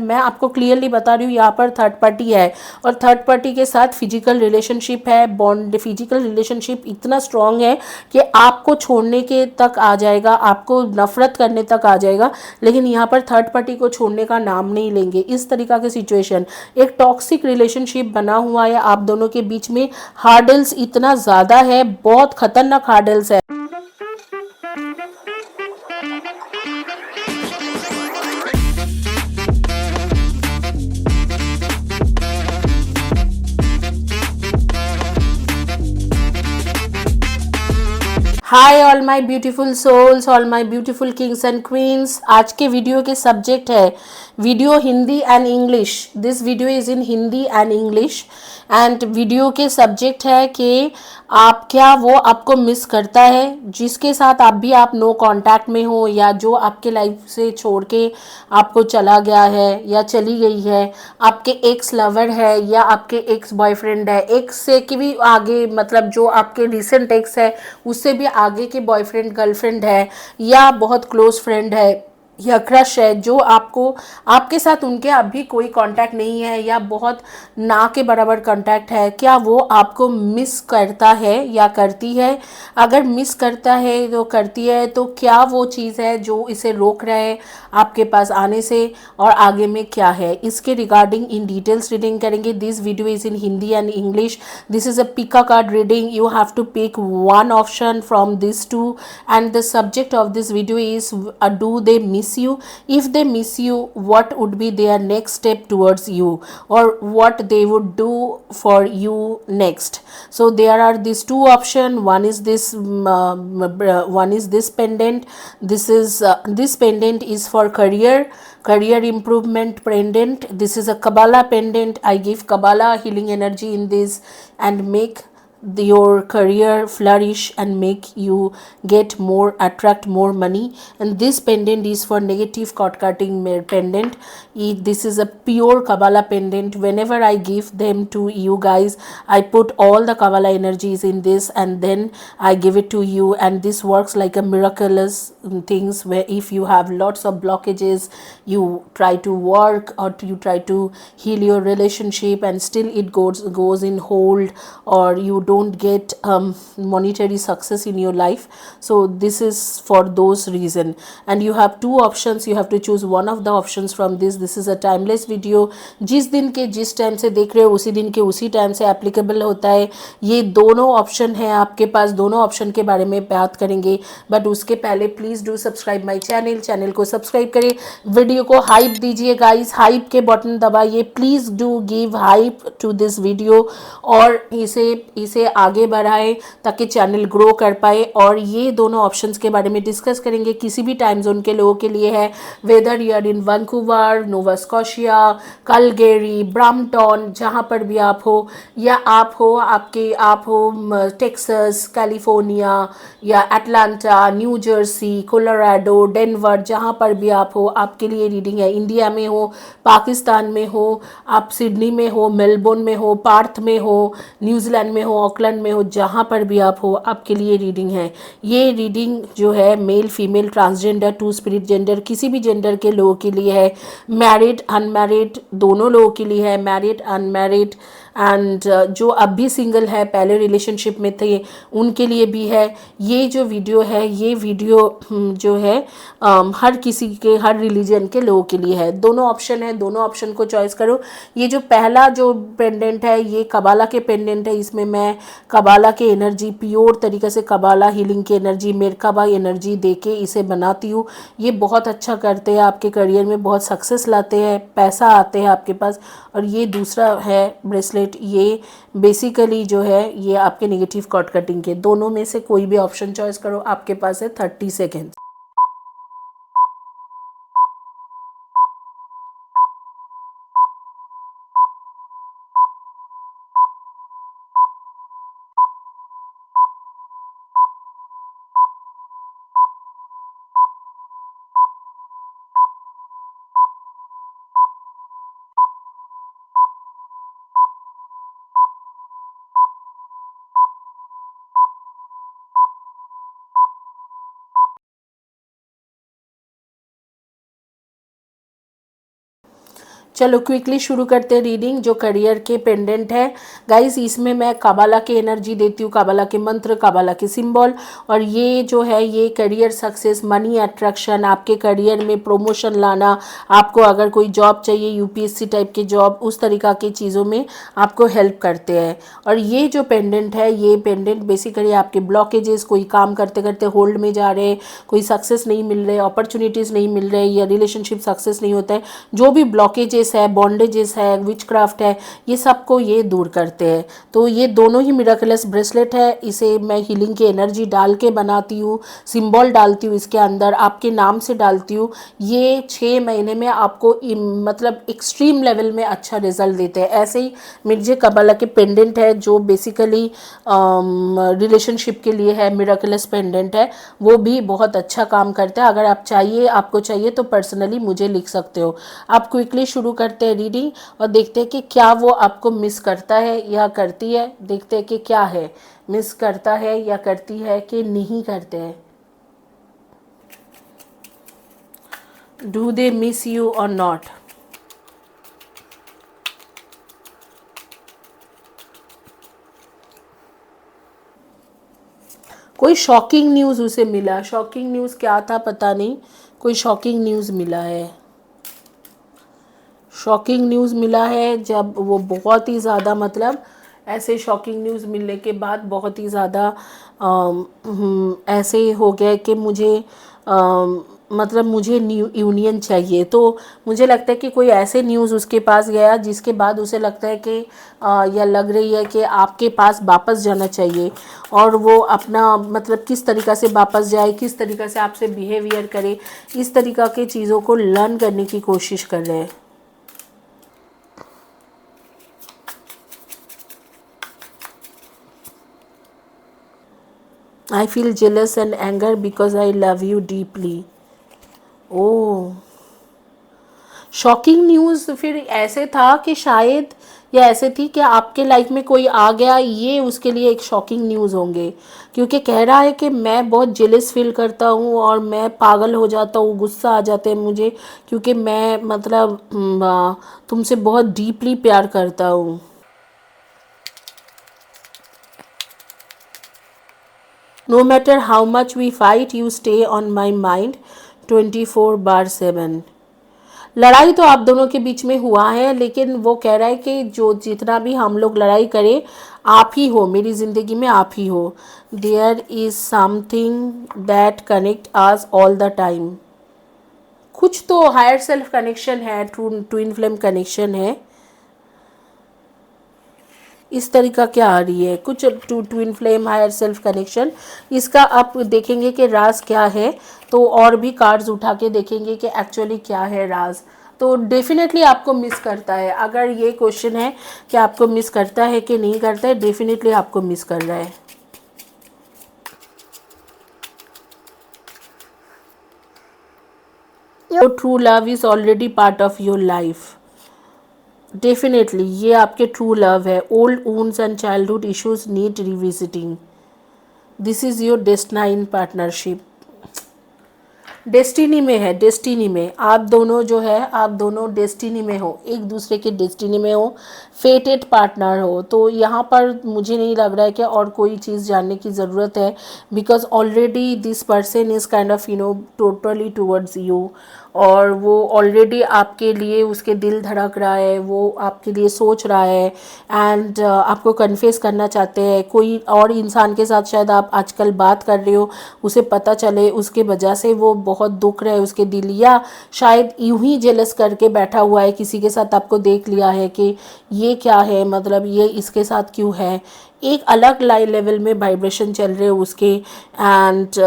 मैं आपको क्लियरली बता रही हूँ यहाँ पर थर्ड पार्टी है और थर्ड पार्टी के साथ फिजिकल रिलेशनशिप है, बॉन्ड फिजिकल रिलेशनशिप इतना स्ट्रांग है कि आपको छोड़ने के तक आ जाएगा, आपको नफरत करने तक आ जाएगा, लेकिन यहाँ पर थर्ड पार्टी को छोड़ने का नाम नहीं लेंगे। इस तरीका की सिचुएशन, एक टॉक्सिक रिलेशनशिप बना हुआ है आप दोनों के बीच में। हार्डल्स इतना ज़्यादा है, बहुत खतरनाक हार्डल्स है। Hi all my beautiful souls, all my beautiful kings and queens. आज के वीडियो के सब्जेक्ट है, video Hindi and English. This video is in Hindi and English and video के सब्जेक्ट है कि आप क्या वो आपको मिस करता है, जिसके साथ आप भी आप नो कांटेक्ट में हो, या जो आपके लाइफ से छोड़ के आपको चला गया है या चली गई है, आपके एक्स लवर है या आपके एक्स बॉयफ्रेंड है, एक्स से कि भी आगे, मतलब जो आपके रिसेंट एक्स है उससे भी आगे के बॉयफ्रेंड गर्लफ्रेंड है, या बहुत क्लोज फ्रेंड है या क्रश है, जो आपको आपके साथ उनके अभी कोई कांटेक्ट नहीं है या बहुत ना के बराबर कांटेक्ट है, क्या वो आपको मिस करता है या करती है? अगर मिस करता है तो करती है तो क्या वो चीज़ है जो इसे रोक रहा है आपके पास आने से, और आगे में क्या है, इसके रिगार्डिंग इन डिटेल्स रीडिंग करेंगे। This video is in Hindi and English. This is a pick a card reading. You have to pick one option from these two, and the subject of this video is do they miss you? If they miss you, what would be their next step towards you, or what they would do for you next? So there are these two option. One is this one is this pendant. This pendant is for career improvement pendant. This is a Kabbalah pendant. I give Kabbalah healing energy in this and make your career flourish and make you get more, attract more money. And this pendant is for negative cord cutting pendant. This is a pure Kabbalah pendant. Whenever I give them to you guys, I put all the Kabbalah energies in this and then I give it to you, and this works like a miraculous things, where if you have lots of blockages, you try to work or you try to heal your relationship and still it goes in hold, or you don't get monetary success in your life. So this is for those reason, and you have two options. You have to choose one of the options from this. This is a timeless video. जिस दिन के जिस time से देख रहे हो उसी दिन के उसी टाइम से एप्लीकेबल होता है। ये दोनों ऑप्शन है आपके पास, दोनों ऑप्शन के बारे में बात करेंगे, बट उसके पहले please do subscribe my channel को सब्सक्राइब करें, वीडियो को हाइप दीजिए गाइस, हाइप के बटन दबाइए, please do give hype to this video, और इसे आगे बढ़ाएं ताकि चैनल ग्रो कर पाए। और ये दोनों ऑप्शंस के बारे में डिस्कस करेंगे। किसी भी टाइम जोन के लोगों के लिए है, whether you are in Vancouver, Nova Scotia, Calgary, Brampton, जहाँ पर भी आप हो, या आप हो टेक्सास, कैलिफोर्निया, या Atlanta, New Jersey, Colorado, Denver, जहाँ पर भी आप हो, आपके लिए रीडिंग है। इंडिया में हो, पाकिस्तान में हो, आप सिडनी में हो, मेलबोर्न में हो, पार्थ में हो, न्यूजीलैंड में हो, ऑकलैंड में हो, जहाँ पर भी आप हो, आपके लिए रीडिंग है। ये रीडिंग जो है male female transgender two spirit gender, किसी भी जेंडर के लोगों के लिए है, मैरिड अनमैरिड दोनों लोगों के लिए है, मैरिड अनमैरिड एंड जो अब भी सिंगल है, पहले रिलेशनशिप में थे, उनके लिए भी है। ये जो वीडियो है, ये वीडियो जो है हर किसी के, हर रिलीजन के लोगों के लिए है। दोनों ऑप्शन है, दोनों ऑप्शन को चॉइस करो। ये जो पहला जो पेंडेंट है, ये कबाला के पेंडेंट है। इसमें मैं कबाला के एनर्जी, प्योर तरीके से कबाला हीलिंग की एनर्जी, मेरकाबा एनर्जी देके इसे बनाती हूँ। ये बहुत अच्छा करते हैं, आपके करियर में बहुत सक्सेस लाते हैं, पैसा आते हैं आपके पास। और ये दूसरा है ब्रेसलेट, ये बेसिकली जो है ये आपके नेगेटिव कॉर्ड कटिंग के। दोनों में से कोई भी ऑप्शन चॉइस करो, आपके पास है 30 सेकेंड। चलो क्विकली शुरू करते हैं रीडिंग। जो करियर के पेंडेंट है गाइस, इसमें मैं काबाला के एनर्जी देती हूँ, काबाला के मंत्र, काबाला के सिंबल। और ये जो है ये करियर सक्सेस, मनी अट्रैक्शन, आपके करियर में प्रमोशन लाना, आपको अगर कोई जॉब चाहिए यूपीएससी टाइप के जॉब, उस तरीक़ा की चीज़ों में आपको हेल्प करते हैं। और ये जो पेंडेंट है, ये पेंडेंट बेसिकली आपके ब्लॉकेजेस, कोई काम करते करते होल्ड में जा रहे, कोई सक्सेस नहीं मिल रहे, अपॉर्चुनिटीज़ नहीं मिल रहे, या रिलेशनशिप सक्सेस नहीं होता है, जो भी ब्लॉकेजेस है, बॉन्डेजेस है, विचक्राफ्ट है, ये सबको ये दूर करते हैं। तो ये दोनों ही मिराकलस ब्रेसलेट है। इसे मैं हीलिंग की एनर्जी डाल के बनाती हूँ, सिंबल डालती हूँ इसके अंदर, आपके नाम से डालती हूँ। ये 6 महीने में आपको मतलब एक्सट्रीम लेवल में अच्छा रिजल्ट देते हैं। ऐसे ही मिर्जे कबाला के पेंडेंट है जो बेसिकली रिलेशनशिप के लिए है, मिराकलस पेंडेंट है, वो भी बहुत अच्छा काम करता है। अगर आप चाहिए, आपको चाहिए तो पर्सनली मुझे लिख सकते हो। आप क्विकली शुरू करते हैं रीडिंग और देखते हैं कि क्या वो आपको मिस करता है या करती है। देखते हैं कि क्या है, मिस करता है या करती है कि नहीं करते हैं। डू दे मिस यू और नॉट। कोई शॉकिंग न्यूज़ उसे मिला। शॉकिंग न्यूज़ क्या था पता नहीं, कोई शॉकिंग न्यूज़ मिला है। शॉकिंग न्यूज़ मिला है जब वो बहुत ही ज़्यादा, मतलब ऐसे शॉकिंग न्यूज़ मिलने के बाद बहुत ही ज़्यादा ऐसे हो गया कि मुझे मतलब मुझे न्यू यूनियन चाहिए। तो मुझे लगता है कि कोई ऐसे न्यूज़ उसके पास गया जिसके बाद उसे लगता है कि या लग रही है कि आपके पास वापस जाना चाहिए। और वो अपना मतलब किस तरीक़ा से वापस जाए, किस तरीक़ा से आपसे बिहेवियर करे, इस तरीक़ा की चीज़ों को लर्न करने की कोशिश कर रहे हैं। I feel jealous and anger because I love you deeply. Oh, shocking news फिर ऐसे था कि शायद, या ऐसे थी कि आपके लाइफ में कोई आ गया, ये उसके लिए एक शॉकिंग न्यूज़ होंगे। क्योंकि कह रहा है कि मैं बहुत जेलस फील करता हूँ और मैं पागल हो जाता हूँ, गुस्सा आ जाता है मुझे, क्योंकि मैं मतलब तुमसे बहुत डीपली प्यार करता हूँ। No matter how much we fight, you stay on my mind 24/7। लड़ाई तो आप दोनों के बीच में हुआ है, लेकिन वो कह रहा है कि जो जितना भी हम लोग लड़ाई करें, आप ही हो मेरी ज़िंदगी में, आप ही हो। There is something that connect us all the time. कुछ तो हायर सेल्फ कनेक्शन है, ट्विन फ्लेम कनेक्शन है, इस तरीका क्या आ रही है, कुछ twin flame higher self connection. इसका आप देखेंगे कि राज क्या है, तो और भी कार्ड्स उठा के देखेंगे कि एक्चुअली क्या है राज। तो डेफिनेटली आपको मिस करता है। अगर ये क्वेश्चन है कि आपको मिस करता है कि नहीं करता है, डेफिनेटली आपको मिस कर रहा है। Your true love is already part of your life. Definitely ये आपके ट्रू लव है। Old wounds and childhood issues need revisiting. This is your destiny partnership. Destiny में है, डेस्टिनी में आप दोनों जो है, आप दोनों डेस्टिनी में हो, एक दूसरे के डेस्टिनी में हो, फेटेड पार्टनर हो। तो यहाँ पर मुझे नहीं लग रहा है कि और कोई चीज़ जानने की ज़रूरत है, because already this person is kind of totally towards you. और वो ऑलरेडी आपके लिए, उसके दिल धड़क रहा है, वो आपके लिए सोच रहा है, एंड आपको कन्फेस करना चाहते हैं। कोई और इंसान के साथ शायद आप आजकल बात कर रहे हो, उसे पता चले, उसके वजह से वो बहुत दुख रहा है उसके दिल, या शायद यूं ही जेलस करके बैठा हुआ है किसी के साथ, आपको देख लिया है कि ये क्या है, मतलब ये इसके साथ क्यों है। एक अलग लेवल में वाइब्रेशन चल रहे हैं उसके, एंड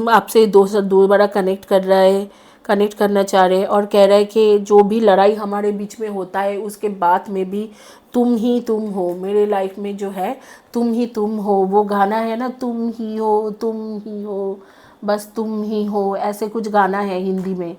आपसे दोबारा कनेक्ट कर रहा है, कनेक्ट करना चाह रहे हैं। और कह रहा है कि जो भी लड़ाई हमारे बीच में होता है, उसके बाद में भी तुम ही तुम हो मेरे लाइफ में, जो है तुम ही तुम हो। वो गाना है ना, तुम ही हो, तुम ही हो, बस तुम ही हो, ऐसे कुछ गाना है हिंदी में।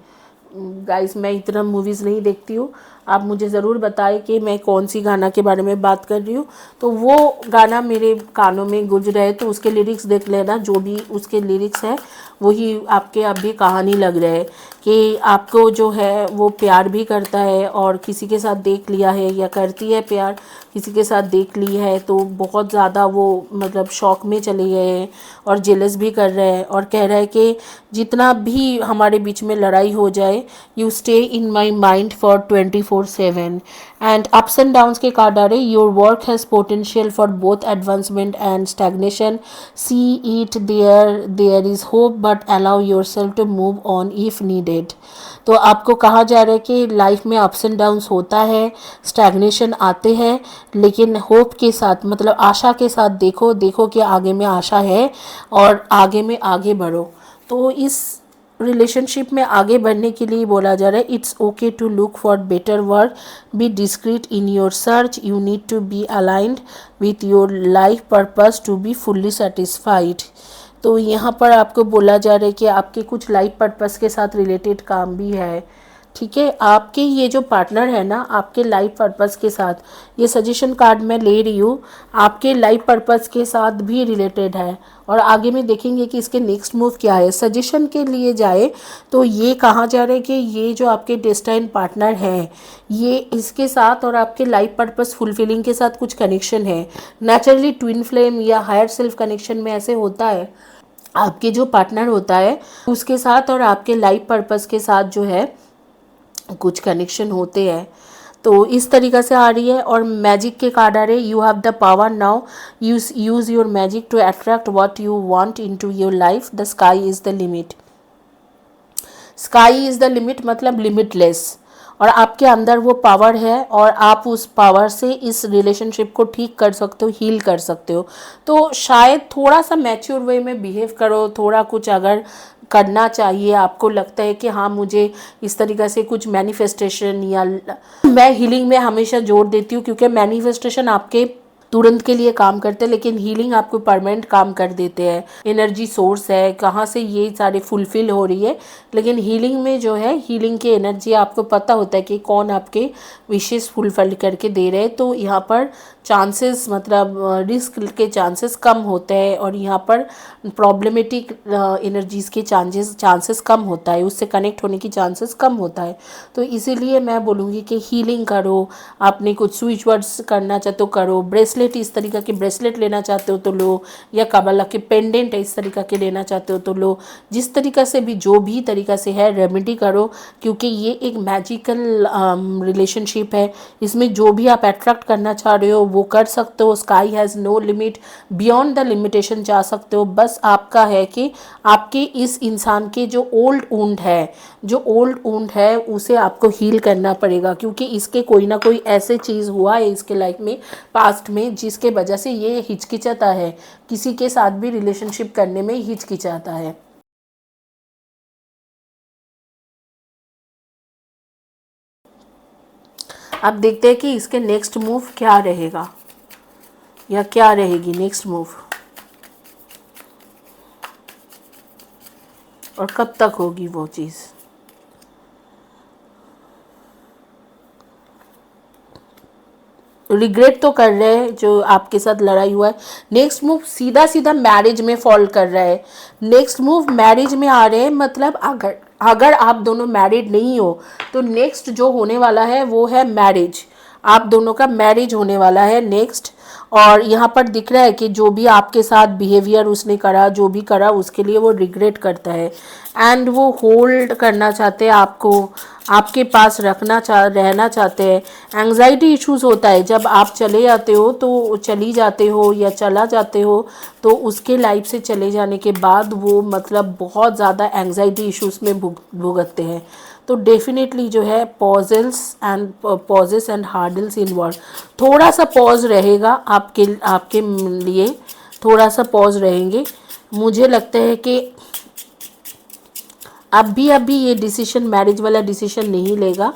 गाइस मैं इतना मूवीज़ नहीं देखती हूँ, आप मुझे ज़रूर बताएं कि मैं कौन सी गाना के बारे में बात कर रही हूँ। तो वो गाना मेरे कानों में गूंज रहे, तो उसके लिरिक्स देख लेना, जो भी उसके लिरिक्स है वही आपके अभी कहानी लग रहे हैं कि आपको जो है वो प्यार भी करता है और किसी के साथ देख लिया है या करती है प्यार, किसी के साथ देख ली है तो बहुत ज़्यादा वो मतलब शौक में चले गए हैं और जेलस भी कर रहे हैं और कह रहा है कि जितना भी हमारे बीच में लड़ाई हो जाए, you stay in my mind for 24/7 and ups and downs के कार्ड आ रहे, your work has potential for both advancement and stagnation, see it there is hope but allow yourself to move on if needed. तो आपको कहा जा रहा है कि लाइफ में अप्स एंड डाउन्स होता है, स्टैग्नेशन आते हैं, लेकिन होप के साथ मतलब आशा के साथ देखो कि आगे में आशा है और आगे में आगे बढ़ो। तो इस रिलेशनशिप में आगे बढ़ने के लिए बोला जा रहा है, it's okay to look for better work, be discreet in your search, you need to be aligned with your life purpose to be fully satisfied. तो यहाँ पर आपको बोला जा रहा है कि आपके कुछ लाइफ पर्पस के साथ रिलेटेड काम भी है, ठीक है। आपके ये जो पार्टनर है ना, आपके लाइफ पर्पस के साथ, ये सजेशन कार्ड मैं ले रही हूँ, आपके लाइफ पर्पस के साथ भी रिलेटेड है और आगे में देखेंगे कि इसके नेक्स्ट मूव क्या है। सजेशन के लिए जाए तो ये कहा जा रहा है कि ये जो आपके डेस्टाइन पार्टनर है, ये इसके साथ और आपके लाइफ पर्पस फुलफिलिंग के साथ कुछ कनेक्शन है। नेचुरली ट्विन फ्लेम या हायर सेल्फ कनेक्शन में ऐसे होता है, आपके जो पार्टनर होता है उसके साथ और आपके लाइफ पर्पस के साथ जो है कुछ कनेक्शन होते हैं। तो इस तरीक़ा से आ रही है और मैजिक के कार्ड आ रहे, you have the power now, use your magic to attract what you want into your life, the sky is the limit. Sky is the limit मतलब लिमिटलेस, और आपके अंदर वो पावर है और आप उस पावर से इस रिलेशनशिप को ठीक कर सकते हो, हील कर सकते हो। तो शायद थोड़ा सा मैच्योर वे में बिहेव करो, थोड़ा कुछ अगर करना चाहिए, आपको लगता है कि हाँ मुझे इस तरीक़े से कुछ मैनिफेस्टेशन या मैं हीलिंग में हमेशा जोर देती हूँ क्योंकि मैनिफेस्टेशन आपके तुरंत के लिए काम करते हैं लेकिन हीलिंग आपको परमानेंट काम कर देते हैं। एनर्जी सोर्स है, कहाँ से ये सारे फुलफिल हो रही है, लेकिन हीलिंग में जो है हीलिंग की एनर्जी आपको पता होता है कि कौन आपके विशेष फुलफिल करके दे रहे हैं। तो यहाँ पर चांसेस मतलब रिस्क के चांसेस कम होते हैं और यहाँ पर प्रॉब्लमेटिक एनर्जीज़ के चांसेस कम होता है, उससे कनेक्ट होने की चांसेस कम होता है। तो इसीलिए मैं बोलूँगी कि हीलिंग करो, आपने कुछ स्विच वर्ड्स करना चाहते हो करो, ब्रेसलेट इस तरीक़ा के ब्रेसलेट लेना चाहते हो तो लो, या कबला के पेंडेंट इस तरीक़ा के लेना चाहते हो तो लो, जिस तरीक़ा से भी जो भी तरीक़ा से है रेमेडी करो, क्योंकि ये एक मैजिकल रिलेशनशिप है। इसमें जो भी आप अट्रैक्ट करना चाह रहे हो वो कर सकते हो, sky has no limit, beyond the limitation जा सकते हो। बस आपका है कि आपके इस इंसान के जो ओल्ड वुंड है उसे आपको हील करना पड़ेगा, क्योंकि इसके कोई ना कोई ऐसे चीज़ हुआ है इसके लाइफ में पास्ट में जिसके वजह से ये हिचकिचाता है, किसी के साथ भी रिलेशनशिप करने में हिचकिचाता है। अब देखते हैं कि इसके नेक्स्ट मूव क्या रहेगा या क्या रहेगी नेक्स्ट मूव और कब तक होगी वो चीज़। रिग्रेट तो कर रहे हैं जो आपके साथ लड़ाई हुआ है। नेक्स्ट मूव सीधा सीधा मैरिज में फॉल कर रहा है, नेक्स्ट मूव मैरिज में आ रहे हैं, मतलब अगर आप दोनों मैरिड नहीं हो तो नेक्स्ट जो होने वाला है वो है मैरिज, आप दोनों का मैरिज होने वाला है नेक्स्ट। और यहाँ पर दिख रहा है कि जो भी आपके साथ बिहेवियर उसने करा, जो भी करा उसके लिए वो रिग्रेट करता है एंड वो होल्ड करना चाहते हैं, आपको आपके पास रहना चाहते हैं। एंग्जाइटी इश्यूज होता है जब आप चले जाते हो, तो चली जाते हो या चला जाते हो तो उसके लाइफ से चले जाने के बाद वो मतलब बहुत ज़्यादा एंग्जाइटी इश्यूज में भुगतते हैं। तो डेफिनेटली जो है पॉजेस एंड हार्डल्स इन्वॉल्व, थोड़ा सा पॉज रहेगा आपके लिए, थोड़ा सा पॉज रहेंगे। मुझे लगता है कि अभी ये डिसीजन मैरिज वाला डिसीजन नहीं लेगा,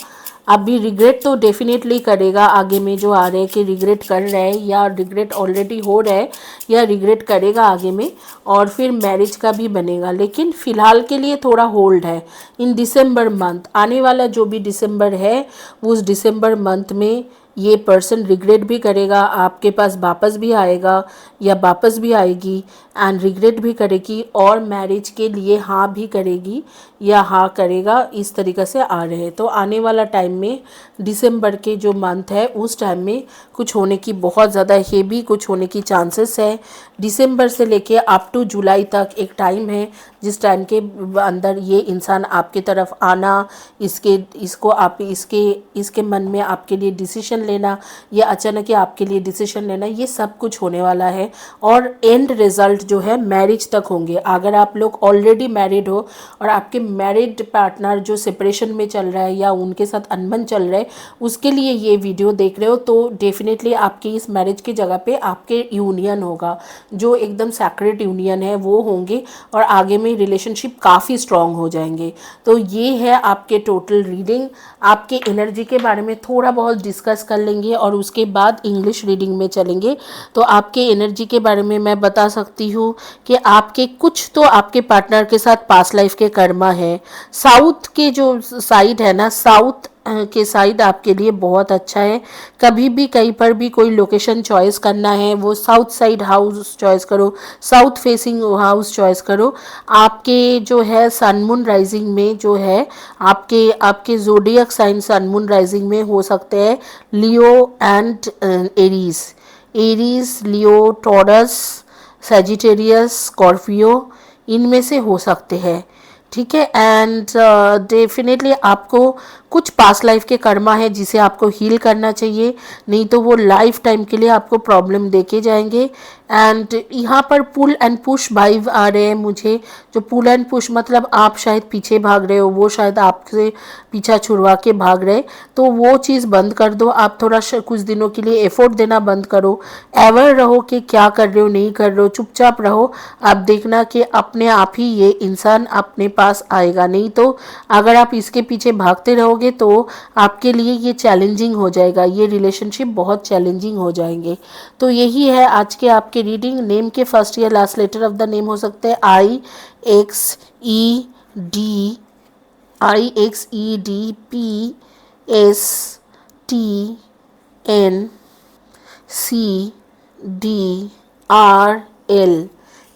अभी रिग्रेट तो डेफिनेटली करेगा, आगे में जो आ रहे हैं कि रिग्रेट कर रहे हैं या रिग्रेट ऑलरेडी हो रहा है या रिग्रेट करेगा आगे में, और फिर मैरिज का भी बनेगा। लेकिन फ़िलहाल के लिए थोड़ा होल्ड है। इन दिसंबर मंथ, आने वाला जो भी दिसंबर है, उस दिसंबर मंथ में ये पर्सन रिग्रेट भी करेगा, आपके पास वापस भी आएगा या वापस भी आएगी, एंड रिग्रेट भी करेगी और मैरिज के लिए हाँ भी करेगी या हाँ करेगा, इस तरीक़े से आ रहे हैं। तो आने वाला टाइम में दिसंबर के जो मंथ है उस टाइम में कुछ होने की, बहुत ज़्यादा हेवी कुछ होने की चांसेस है। दिसंबर से लेके अप टू जुलाई तक एक टाइम है जिस टाइम के अंदर ये इंसान आपके तरफ आना, इसके मन में आपके लिए डिसीजन लेना या अचानक ही आपके लिए डिसीजन लेना, ये सब कुछ होने वाला है। और एंड रिजल्ट जो है मैरिज तक होंगे। अगर आप लोग ऑलरेडी मैरिड हो और आपके मैरिड पार्टनर जो सेपरेशन में चल रहा है या उनके साथ अनबन चल रहा है, उसके लिए ये वीडियो देख रहे हो, तो डेफिनेटली आपकी इस मैरिज की जगह पे आपके यूनियन होगा, जो एकदम सैक्रेड यूनियन है वो होंगे और आगे में रिलेशनशिप काफ़ी स्ट्रांग हो जाएंगे। तो ये है आपके टोटल रीडिंग। आपके एनर्जी के बारे में थोड़ा बहुत डिस्कस कर लेंगे और उसके बाद इंग्लिश रीडिंग में चलेंगे। तो आपके एनर्जी के बारे में मैं बता सकती हूँ कि आपके कुछ तो आपके पार्टनर के साथ पास्ट लाइफ के कर्मा है। साउथ के जो साइड है ना, साउथ के साइड आपके लिए बहुत अच्छा है। कभी भी कहीं पर भी कोई लोकेशन चॉइस करना है, वो साउथ साइड हाउस चॉइस करो, साउथ फेसिंग हाउस चॉइस करो। आपके जो है सन मून राइजिंग में जो है आपके zodiac sign sun moon rising में हो सकते हैं Leo and Aries, Leo, Taurus, Sagittarius, Scorpio, इनमें से हो सकते हैं। ठीक है। एंड डेफिनेटली आपको कुछ पास्ट लाइफ के कर्मा है जिसे आपको हील करना चाहिए, नहीं तो वो लाइफ टाइम के लिए आपको प्रॉब्लम देके जाएंगे। एंड यहाँ पर पुल एंड पुश वाइब आ रहे हैं मुझे। जो पुल एंड पुश मतलब आप शायद पीछे भाग रहे हो, वो शायद आपसे पीछा छुड़वा के भाग रहे, तो वो चीज़ बंद कर दो। आप थोड़ा कुछ दिनों के लिए एफर्ट देना बंद करो। एवर रहो कि क्या कर रहे हो नहीं कर रहे हो, चुपचाप रहो। आप देखना कि अपने आप ही ये इंसान अपने पास आएगा। नहीं तो अगर आप इसके पीछे भागते रहोगे तो आपके लिए ये चैलेंजिंग हो जाएगा, ये रिलेशनशिप बहुत चैलेंजिंग हो जाएंगे। तो यही है आज के आपके रीडिंग। नेम के फर्स्ट या last letter of the name हो सकते हैं IXEDPSTNCDRL।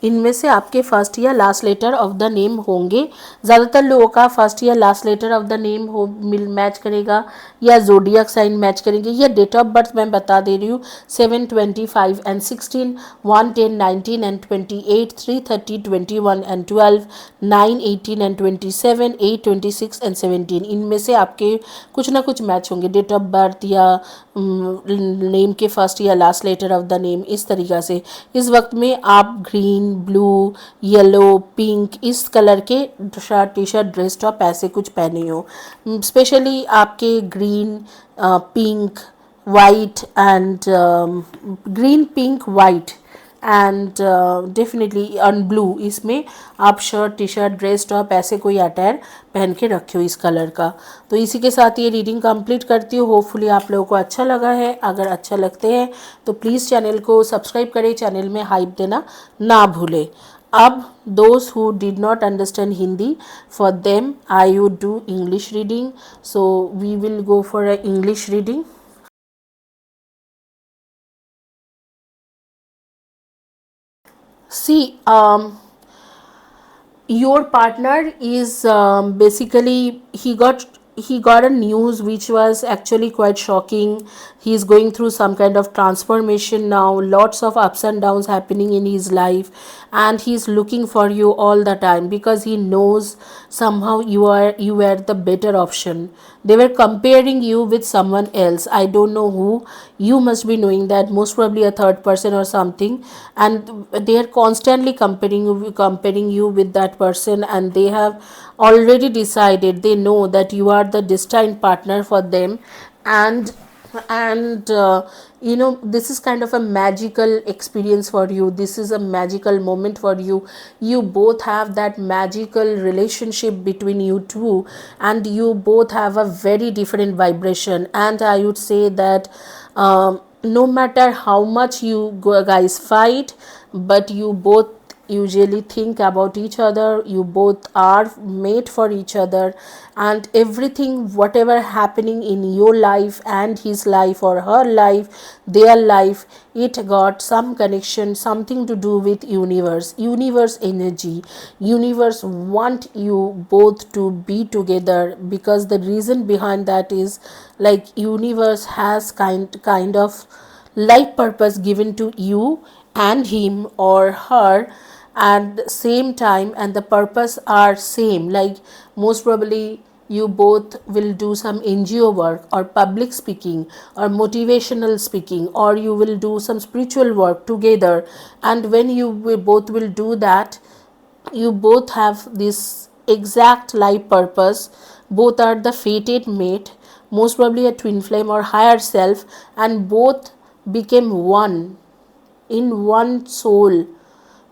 इनमें से आपके फर्स्ट या last letter of the name होंगे। ज़्यादातर लोगों का फर्स्ट या last letter of the name हो मैच करेगा, या जोडियक साइन मैच करेंगे, या डेट ऑफ बर्थ मैं बता दे रही हूँ 7, 25 and 16, 1, 10, 19 and 28, 3, 30, 21 and 12, 9, 18 and 27, 8, 26 and 17। इनमें से आपके कुछ ना कुछ मैच होंगे, डेट ऑफ बर्थ या नेम के फर्स्ट या last letter of the name, इस तरीक़ा से। इस वक्त में आप ग्रीन, ब्लू, येलो, पिंक इस कलर के shirt, T shirt, dress top ऐसे कुछ पहने हो। स्पेशली आपके green, pink, white and green, pink, white and definitely on blue, इसमें आप shirt, T shirt, dress top ऐसे कोई अटायर पहन के रखे हो इस कलर का। तो इसी के साथ ये रीडिंग कंप्लीट करती हूँ। होपफुली आप लोगों को अच्छा लगा है। अगर अच्छा लगते हैं तो प्लीज़ चैनल को सब्सक्राइब करें, चैनल में हाइप देना ना भूलें। अब those who did not understand Hindi, for them I would do English reading. So we will go for a English reading. See, your partner is basically he got a news which was actually quite shocking. He is going through some kind of transformation now, lots of ups and downs happening in his life, and he is looking for you all the time because he knows somehow you were the better option. They were comparing you with someone else. I don't know who. You must be knowing that, most probably a third person or something, and they are constantly comparing you with that person, and they have already decided, they know that you are the destined partner for them. And and this is kind of a magical experience for you. This is a magical moment for you. You both have that magical relationship between you two, and you both have a very different vibration. And I would say that no matter how much you guys fight, but you both usually think about each other. You both are made for each other, and everything whatever happening in your life and his life or her life, their life, it got some connection, something to do with universe energy. Universe want you both to be together, because the reason behind that is like universe has kind of life purpose given to you and him or her at the same time, and the purpose are same. Like most probably you both will do some NGO work or public speaking or motivational speaking, or you will do some spiritual work together. And when you both will do that, you both have this exact life purpose. Both are the fated mate, most probably a twin flame or higher self, and both became one in one soul.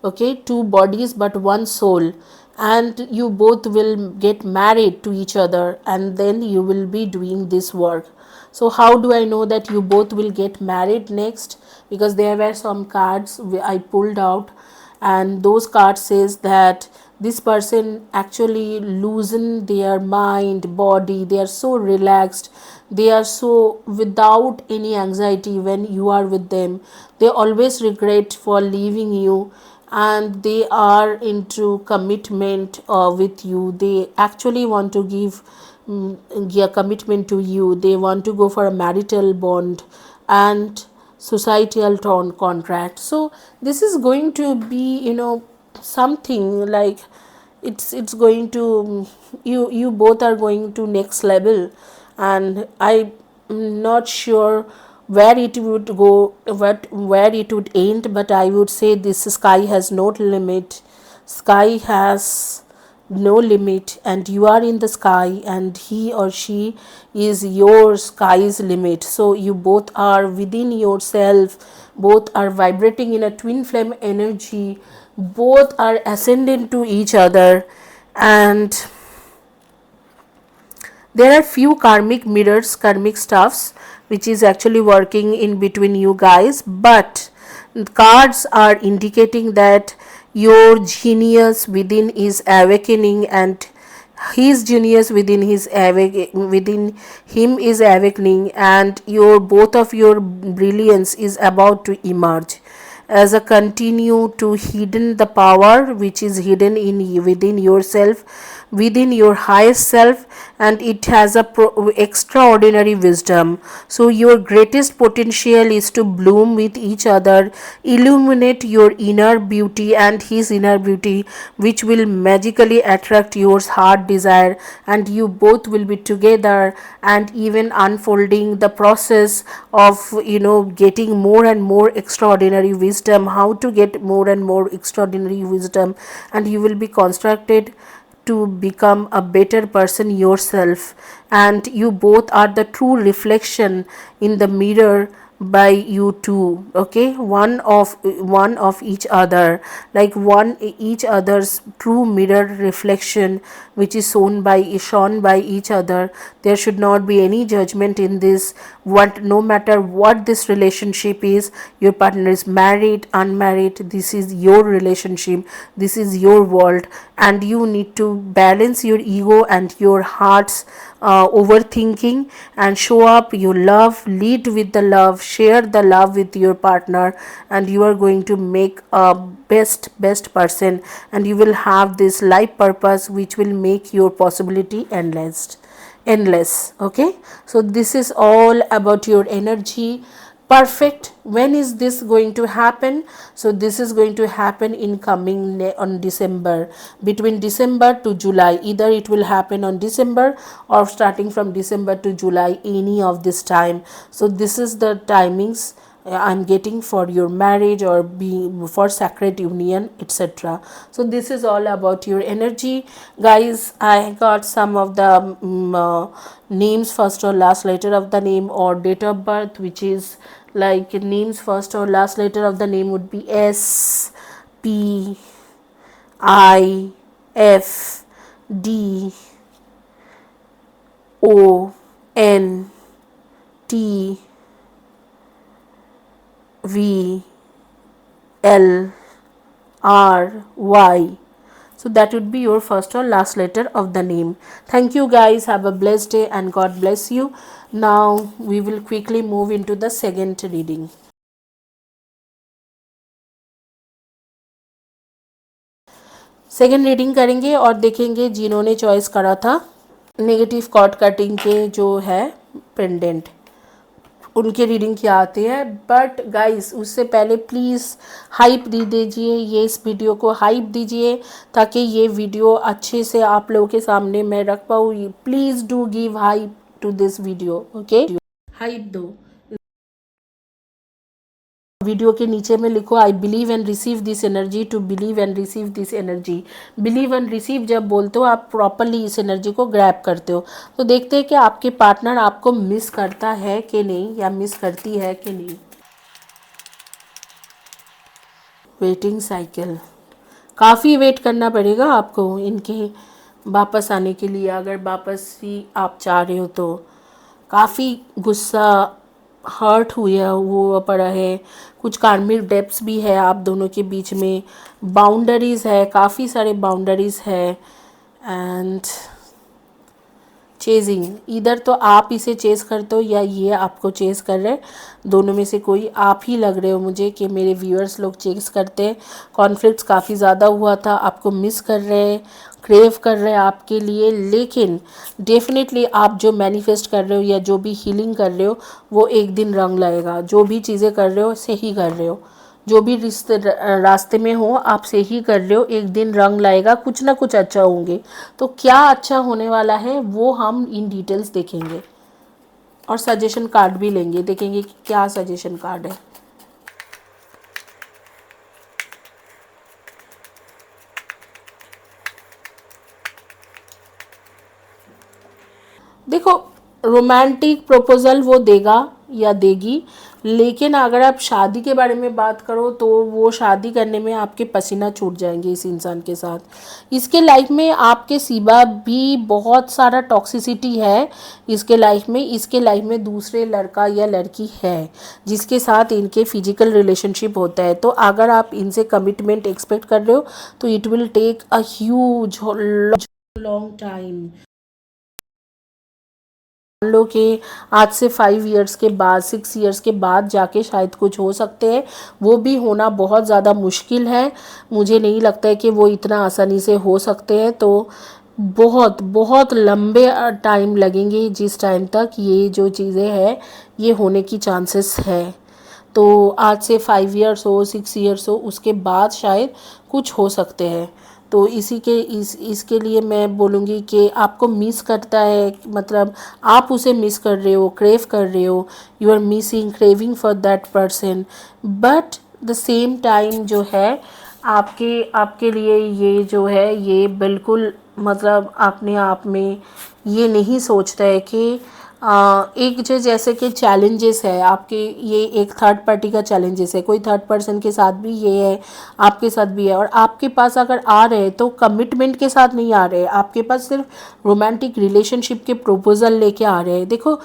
Okay, two bodies but one soul, and you both will get married to each other, and then you will be doing this work. So how do I know that you both will get married next? Because there were some cards I pulled out, and those cards says that this person actually loosen their mind body. They are so relaxed, they are so without any anxiety when you are with them. They always regret for leaving you, and they are into commitment with you. They actually want to give a commitment to you. They want to go for a marital bond and societal tone contract. So this is going to be, something like it's going to, you both are going to next level. And I'm not sure where it would go, where it would end, but I would say this sky has no limit. Sky has no limit, and you are in the sky, and he or she is your sky's limit. So you both are within yourself, both are vibrating in a twin flame energy, both are ascendant to each other. And there are few karmic mirrors, karmic stuffs which is actually working in between you guys, but cards are indicating that your genius within is awakening, and his genius within within him is awakening, and your both of your brilliance is about to emerge as a continue to hidden the power which is hidden in within yourself, within your highest self, and it has a extraordinary wisdom. So your greatest potential is to bloom with each other, illuminate your inner beauty and his inner beauty, which will magically attract your heart desire, and you both will be together, and even unfolding the process of getting more and more extraordinary wisdom, how to get more and more extraordinary wisdom, and you will be constructed to become a better person yourself. And you both are the true reflection in the mirror by you two. Okay, one of each other, like one each other's true mirror reflection, which is shown by each other. There should not be any judgment in this. What, no matter what this relationship is, your partner is married, unmarried, this is your relationship, this is your world, and you need to balance your ego and your heart's overthinking, and show up your love, lead with the love, share the love with your partner, and you are going to make a best person, and you will have this life purpose which will make your possibility endless. Okay, so this is all about your energy. Perfect. When is this going to happen? So this is going to happen in coming on December, between December to July. Either it will happen on December or starting from December to July, any of this time. So this is the timings I'm getting for your marriage or being for sacred union, etc. So this is all about your energy, guys. I got some of the names, first or last letter of the name, or date of birth, which is like names first or last letter of the name would be S, P, I, F, D, O, N, T, V, L, R, Y. So that would be your first or last letter of the name. Thank you guys. Have a blessed day and God bless you. Now we will quickly move into the second reading. Second reading करेंगे और देखेंगे जिन्होंने choice करा था negative cord cutting के जो है pendant, उनके रीडिंग क्या आती है। बट गाइस उससे पहले प्लीज़ हाइप दे दीजिए, ये इस वीडियो को हाइप दीजिए ताकि ये वीडियो अच्छे से आप लोगों के सामने मैं रख पाऊँ। Please do give hype to this video, okay. Hype दो। वीडियो के नीचे में लिखो I believe and receive this energy, to believe and receive this energy. Believe and receive जब बोलते हो आप प्रॉपरली इस एनर्जी को ग्रैब करते हो। तो देखते हैं कि आपके पार्टनर आपको मिस करता है कि नहीं, या मिस करती है कि नहीं। वेटिंग साइकिल, काफ़ी वेट करना पड़ेगा आपको इनके वापस आने के लिए। अगर वापस ही आप चाह रहे हो तो काफ़ी गुस्सा हर्ट हुआ वो पड़ा है, कुछ कार्मिक डेप्थ्स भी है आप दोनों के बीच में, बाउंडरीज़ है, काफ़ी सारे बाउंडरीज़ है। एंड चेजिंग, इधर तो आप इसे चेस करते हो या ये आपको चेस कर रहे हैं, दोनों में से कोई आप ही लग रहे हो मुझे कि मेरे व्यूअर्स लोग चेस करते हैं। कॉन्फ्लिक्ट्स काफ़ी ज़्यादा हुआ था, आपको मिस कर रहे हैं, क्रेव कर रहे हैं आपके लिए। लेकिन डेफिनेटली आप जो मैनिफेस्ट कर रहे हो या जो भी हीलिंग कर रहे हो वो एक दिन रंग लाएगा। जो भी चीज़ें कर रहे हो सही कर रहे हो, जो भी रिश्ते रास्ते में हो आप सही कर रहे हो, एक दिन रंग लाएगा, कुछ ना कुछ अच्छा होंगे। तो क्या अच्छा होने वाला है वो हम इन डिटेल्स देखेंगे और सजेशन कार्ड भी लेंगे, देखेंगे कि क्या सजेशन कार्ड है। देखो रोमांटिक प्रपोजल वो देगा या देगी, लेकिन अगर आप शादी के बारे में बात करो तो वो शादी करने में आपके पसीना छूट जाएंगे इस इंसान के साथ। इसके लाइफ में आपके सिवा भी बहुत सारा टॉक्सिसिटी है इसके लाइफ में। इसके लाइफ में दूसरे लड़का या लड़की है जिसके साथ इनके फिजिकल रिलेशनशिप होता है। तो अगर आप इनसे कमिटमेंट एक्सपेक्ट कर रहे हो तो it will take a huge long time. लो कि आज से 5 इयर्स के बाद 6 इयर्स के बाद जाके शायद कुछ हो सकते हैं, वो भी होना बहुत ज़्यादा मुश्किल है। मुझे नहीं लगता है कि वो इतना आसानी से हो सकते हैं। तो बहुत बहुत लंबे टाइम लगेंगे जिस टाइम तक ये जो चीज़ें हैं ये होने की चांसेस है। तो आज से 5 इयर्स हो 6 इयर्स हो उसके बाद शायद कुछ हो सकते हैं। तो इसके लिए मैं बोलूँगी कि आपको मिस करता है, मतलब आप उसे मिस कर रहे हो, क्रेव कर रहे हो, you are missing craving for that person. But the same time जो है आपके लिए ये जो है ये बिल्कुल मतलब अपने आप में ये नहीं सोचता है कि एक जो जैसे कि चैलेंजेस है आपके, ये एक थर्ड पार्टी का चैलेंजेस है, कोई थर्ड पर्सन के साथ भी ये है, आपके साथ भी है। और आपके पास अगर आ रहे हैं तो कमिटमेंट के साथ नहीं आ रहे हैं, आपके पास सिर्फ रोमांटिक रिलेशनशिप के प्रपोजल लेके आ रहे हैं। देखो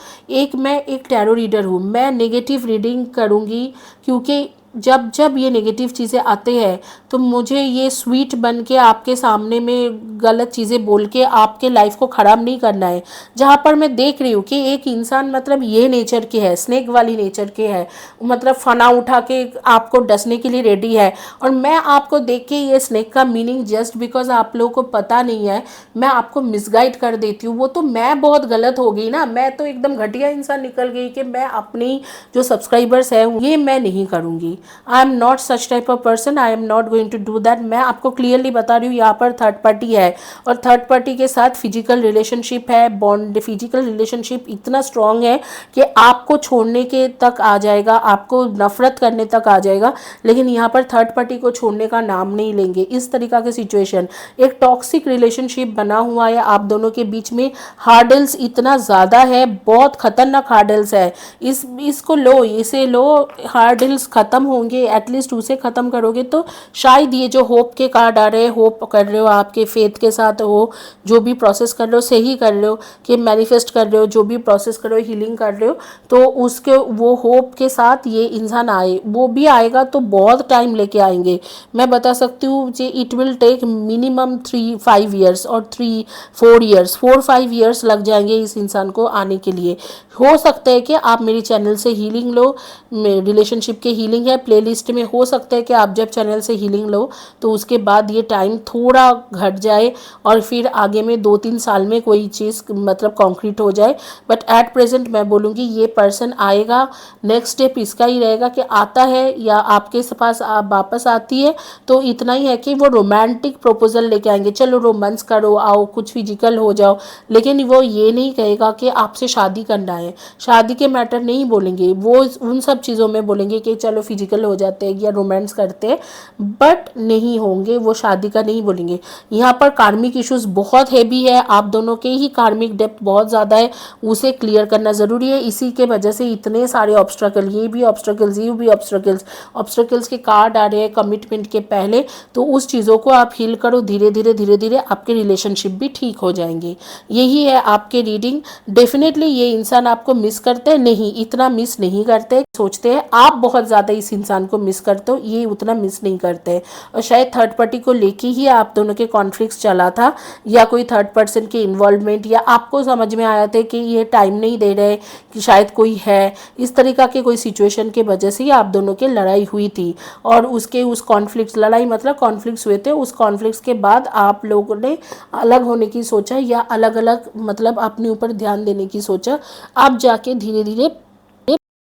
मैं एक टैरो रीडर हूँ, मैं नेगेटिव रीडिंग करूँगी क्योंकि जब जब ये नेगेटिव चीज़ें आते हैं तो मुझे ये स्वीट बन के आपके सामने में गलत चीज़ें बोल के आपके लाइफ को ख़राब नहीं करना है। जहाँ पर मैं देख रही हूँ कि एक इंसान मतलब ये नेचर के है, स्नेक वाली नेचर के है, मतलब फना उठा के आपको डसने के लिए रेडी है। और मैं आपको देख के ये स्नेक का मीनिंग जस्ट बिकॉज आप लोगों को पता नहीं है मैं आपको मिसगाइड कर देती हूँ, वो तो मैं बहुत गलत हो गई ना, मैं तो एकदम घटिया इंसान निकल गई कि मैं अपनी जो सब्सक्राइबर्स है ये मैं नहीं करूँगी। I am not such type of person, I am not going to do that. मैं आपको क्लियरली बता रही हूँ, यहाँ पर थर्ड पार्टी है और थर्ड पार्टी के साथ फिजिकल रिलेशनशिप है, बॉन्ड, फिजिकल रिलेशनशिप इतना स्ट्रांग है कि आपको छोड़ने के तक आ जाएगा, आपको नफरत करने तक आ जाएगा, लेकिन यहाँ पर थर्ड पार्टी को छोड़ने का नाम नहीं लेंगे। इस तरीका की सिचुएशन, एक टॉक्सिक रिलेशनशिप बना हुआ है आप दोनों के बीच में। हार्डल्स इतना ज़्यादा है, बहुत खतरनाक हार्डल्स है। इसको लो, इसे लो, हार्डल्स ख़त्म होंगे, एटलीस्ट उसे ख़त्म करोगे तो शायद ये जो होप के कार्ड आ रहे हैं, होप कर रहे हो, आपके फेथ के साथ हो, जो भी प्रोसेस कर रहे हो सही कर रहे हो, कि मैनिफेस्ट कर रहे हो, जो भी प्रोसेस कर रहे हो, हीलिंग कर रहे हो, तो उसके वो होप के साथ ये इंसान आए, वो भी आएगा तो बहुत टाइम लेके आएंगे। मैं बता सकती हूँ जी, it will take minimum 3-5 years और 3-4 ईयर्स, 4-5 ईयर्स लग जाएंगे इस इंसान को आने के लिए। हो सकता है कि आप मेरी चैनल से हीलिंग लो, रिलेशनशिप के हीलिंग है प्लेलिस्ट में, हो सकता है कि आप जब चैनल से हीलिंग लो तो उसके बाद ये टाइम थोड़ा घट जाए और फिर आगे में 2-3 साल में कोई चीज़ मतलब कॉन्क्रीट हो जाए। बट एट प्रेजेंट मैं बोलूँगी ये पर्सन आएगा, नेक्स्ट स्टेप इसका ही रहेगा कि आता है या आपके पास आप वापस आती है, तो इतना ही है कि वो रोमांटिक प्रपोजल लेके आएंगे, चलो रोमांस करो, आओ कुछ फिजिकल हो जाओ, लेकिन वो ये नहीं कहेगा कि आपसे शादी करना है, शादी के मैटर नहीं बोलेंगे वो, उन सब चीज़ों में बोलेंगे कि चलो फिजिकल हो जाते हैं या रोमांस करते हैं, बट नहीं होंगे, वो शादी का नहीं बोलेंगे। यहाँ पर कार्मिक इश्यूज बहुत हैवी है, आप दोनों के ही कार्मिक डेप्थ बहुत ज़्यादा है, उसे क्लियर करना ज़रूरी है। इसी के वजह से इतने सारे ऑब्स्ट्रकल, ये भी ऑब्स्ट्रकल्स, ये भी ऑब्स्ट्रकल्स, ऑब्स्ट्रकल्स के कार्ड आ रहे हैं कमिटमेंट के पहले, तो उस चीज़ों को आप हील करो, धीरे धीरे धीरे धीरे आपके रिलेशनशिप भी ठीक हो जाएंगे। यही है आपके रीडिंग। डेफिनेटली ये इंसान आपको मिस करते हैं, नहीं इतना मिस नहीं करते, सोचते हैं आप बहुत ज़्यादा इस इंसान को मिस करते हो, ये उतना मिस नहीं करते। और शायद थर्ड पार्टी को लेके ही आप दोनों के कॉन्फ्लिक्ट्स चला था, या कोई थर्ड पर्सन के इन्वॉल्वमेंट, या आपको समझ में आया था कि ये टाइम नहीं दे रहे, कि शायद कोई है, इस तरीका के कोई सिचुएशन की वजह से ही आप दोनों की लड़ाई हुई थी। और उसके उस कॉन्फ्लिक्ट्स, लड़ाई मतलब कॉन्फ्लिक्ट्स हुए थे, उस कॉन्फ्लिक्ट्स के बाद आप लोगों ने अलग होने की सोचा, या अलग अलग मतलब अपने ऊपर ध्यान देने की सोचा। आप जाके धीरे धीरे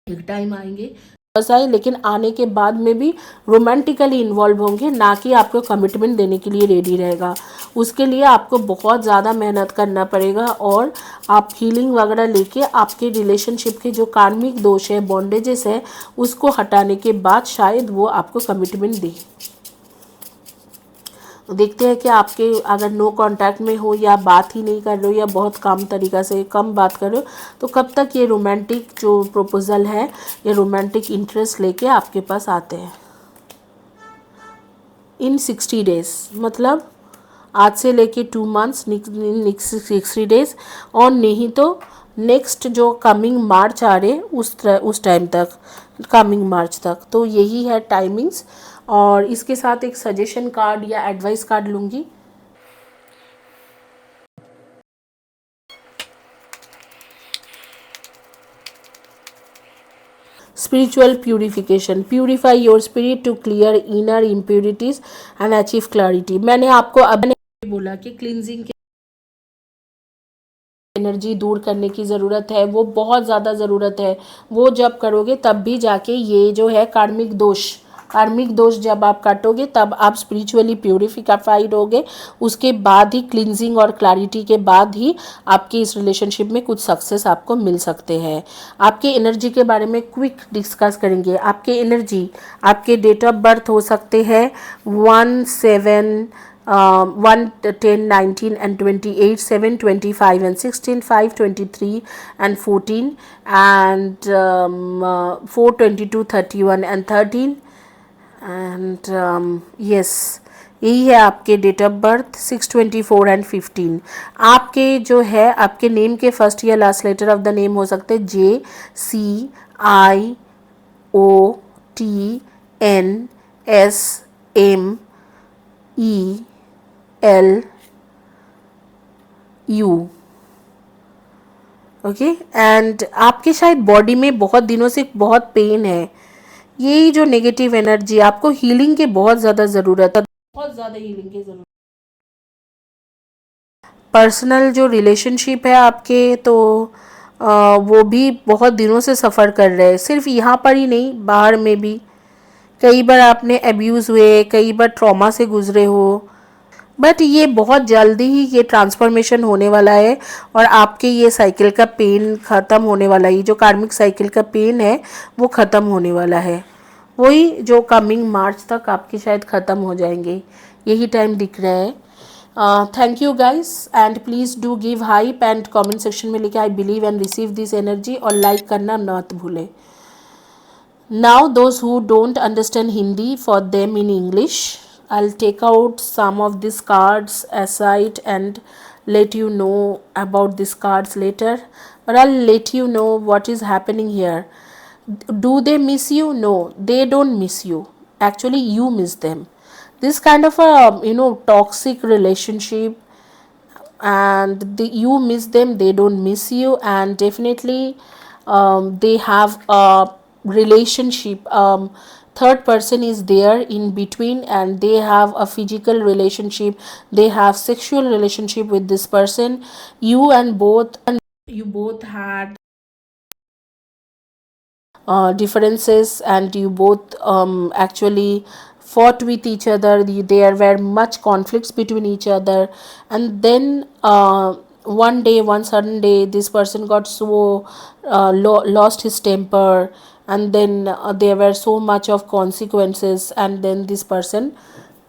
एक टाइम आएंगे बस आए, लेकिन आने के बाद में भी रोमांटिकली इन्वॉल्व होंगे, ना कि आपको कमिटमेंट देने के लिए रेडी रहेगा। उसके लिए आपको बहुत ज़्यादा मेहनत करना पड़ेगा, और आप हीलिंग वगैरह लेके आपके रिलेशनशिप के जो कार्मिक दोष है, बॉन्डेजेस है, उसको हटाने के बाद शायद वो आपको कमिटमेंट दे। देखते हैं कि आपके अगर नो कांटेक्ट में हो, या बात ही नहीं कर रहे हो, या बहुत कम तरीक़ा से कम बात कर रहे हो, तो कब तक ये रोमांटिक जो प्रपोजल है, ये रोमांटिक इंटरेस्ट लेके आपके पास आते हैं। इन 60 डेज, मतलब आज से लेके 2 मंथ्स, 60 डेज, और नहीं तो नेक्स्ट जो कमिंग मार्च आ रहे उस टाइम तक, कमिंग मार्च तक। तो यही है टाइमिंग्स। और इसके साथ एक सजेशन कार्ड या एडवाइस कार्ड लूँगी। Spiritual purification, purify your spirit to clear inner impurities and achieve clarity। मैंने आपको अब बोला कि क्लींजिंग के एनर्जी दूर करने की ज़रूरत है, वो बहुत ज़्यादा ज़रूरत है। वो जब करोगे तब भी जाके ये जो है कार्मिक दोष जब आप काटोगे तब आप स्पिरिचुअली प्यूरिफाइड होगे। उसके बाद ही क्लिनजिंग और क्लैरिटी के बाद ही आपके इस रिलेशनशिप में कुछ सक्सेस आपको मिल सकते हैं। आपके एनर्जी के बारे में क्विक डिस्कस करेंगे। आपके एनर्जी, आपके डेट ऑफ बर्थ हो सकते हैं 1, 7, 1, 10, 19 and 28, 7, 25 and 16, 5, 23 and 14 and 4, 22, 31 and 13 and yes, यही है आपके डेट ऑफ बर्थ 6, 24 एंड 15। आपके जो है आपके नेम के फर्स्ट या last letter of the name हो सकते हैं JCIOTNSMELU। ओके, एंड आपके शायद बॉडी में बहुत दिनों से बहुत पेन है। यही जो नेगेटिव एनर्जी, आपको हीलिंग की बहुत ज़्यादा ज़रूरत है, बहुत ज़्यादा हीलिंग की ज़रूरत। पर्सनल जो रिलेशनशिप है आपके, तो वो भी बहुत दिनों से सफ़र कर रहे हैं, सिर्फ यहाँ पर ही नहीं बाहर में भी, कई बार आपने अब्यूज़ हुए, कई बार ट्रॉमा से गुजरे हो, बट ये बहुत जल्दी ही ये ट्रांसफॉर्मेशन होने वाला है और आपके ये साइकिल का पेन ख़त्म होने वाला है। ये जो कार्मिक साइकिल का पेन है वो ख़त्म होने वाला है, वही जो कमिंग मार्च तक आपके शायद ख़त्म हो जाएंगे, यही टाइम दिख रहा है। Thank you guys and please do give hype and comment section में लिखे आई believe and receive this energy और लाइक करना मत भूलें। Now, those who don't understand Hindi, for them in English, I'll take out some of these cards aside and let you know about these cards later. But I'll let you know what is happening here. Do they miss you? No, they don't miss you. Actually, you miss them. This kind of a toxic relationship, and you miss them, they don't miss you, and definitely they have a relationship. Third person is there in between and they have a physical relationship, they have sexual relationship with this person. You both had differences and you both actually fought with each other. There were much conflicts between each other, and then one sudden day this person got so lost his temper, and then there were so much of consequences, and then this person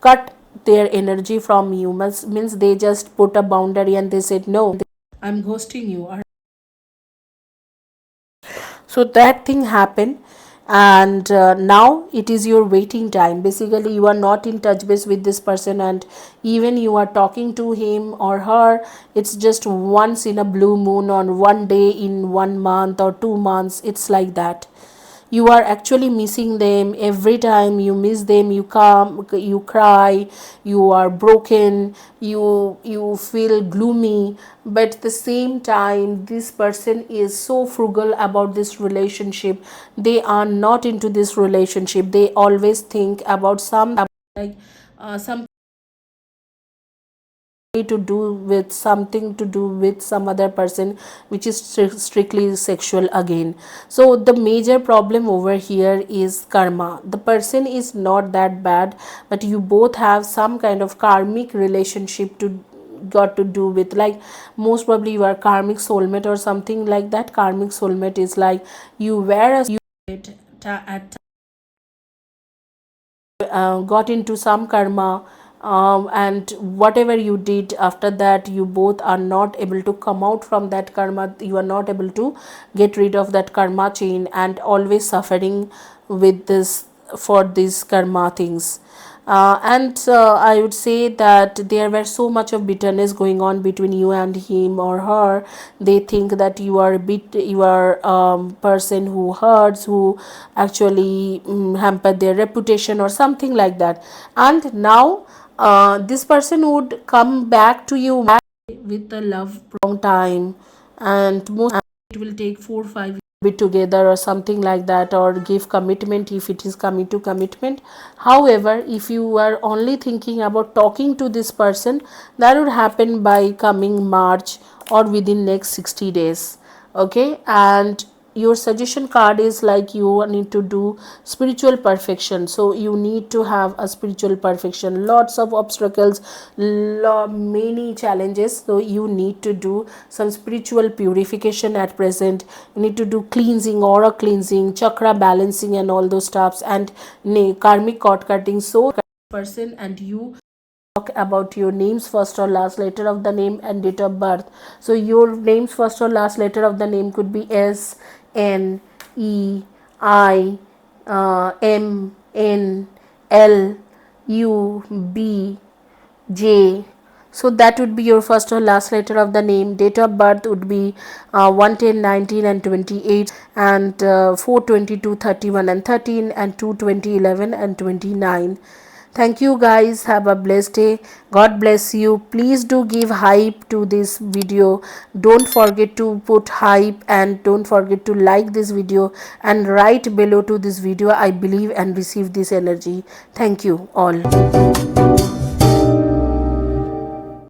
cut their energy from you. Means they just put a boundary and they said no, I'm ghosting you. So that thing happened, and now it is your waiting time. Basically you are not in touch base with this person, and even you are talking to him or her, it's just once in a blue moon, on one day in 1 month or 2 months, it's like that. You are actually missing them. Every time you miss them, you come, you cry, you are broken, you feel gloomy. But at the same time this person is so frugal about this relationship. They are not into this relationship. They always think about some like some to do with something to do with some other person, which is strictly sexual again. So the major problem over here is karma. The person is not that bad, but you both have some kind of karmic relationship to got to do with, like most probably you are karmic soulmate or something like that. Karmic soulmate is like you were at got into some karma, and whatever you did after that, you both are not able to come out from that karma. You are not able to get rid of that karma chain, and always suffering with this for these karma things. And I would say that there were so much of bitterness going on between you and him or her. They think that you are person who hurts, who actually hampered their reputation or something like that. And now this person would come back to you with the love long time, and most it will take 4 5 be together or something like that, or give commitment if it is coming to commitment. However, if you are only thinking about talking to this person, that would happen by coming March or within next 60 days. Okay, and your suggestion card is like you need to do spiritual perfection. So you need to have a spiritual perfection, lots of obstacles, many challenges. So you need to do some spiritual purification at present. You need to do cleansing, aura cleansing, chakra balancing and all those stuffs, and karmic cord cutting. So person and you talk about your names, first or last letter of the name, and date of birth. So your names first or last letter of the name could be S, N, E, I, M, N, L, U, B, J. So that would be your first or last letter of the name. Date of birth would be 110, 19 and 28, and 422, 31 and 13, and 220, 11 and 29. Thank you guys. Have a blessed day. God bless you. Please do give hype to this video. Don't forget to put hype, and don't forget to like this video and write below to this video I believe and receive this energy. Thank you all.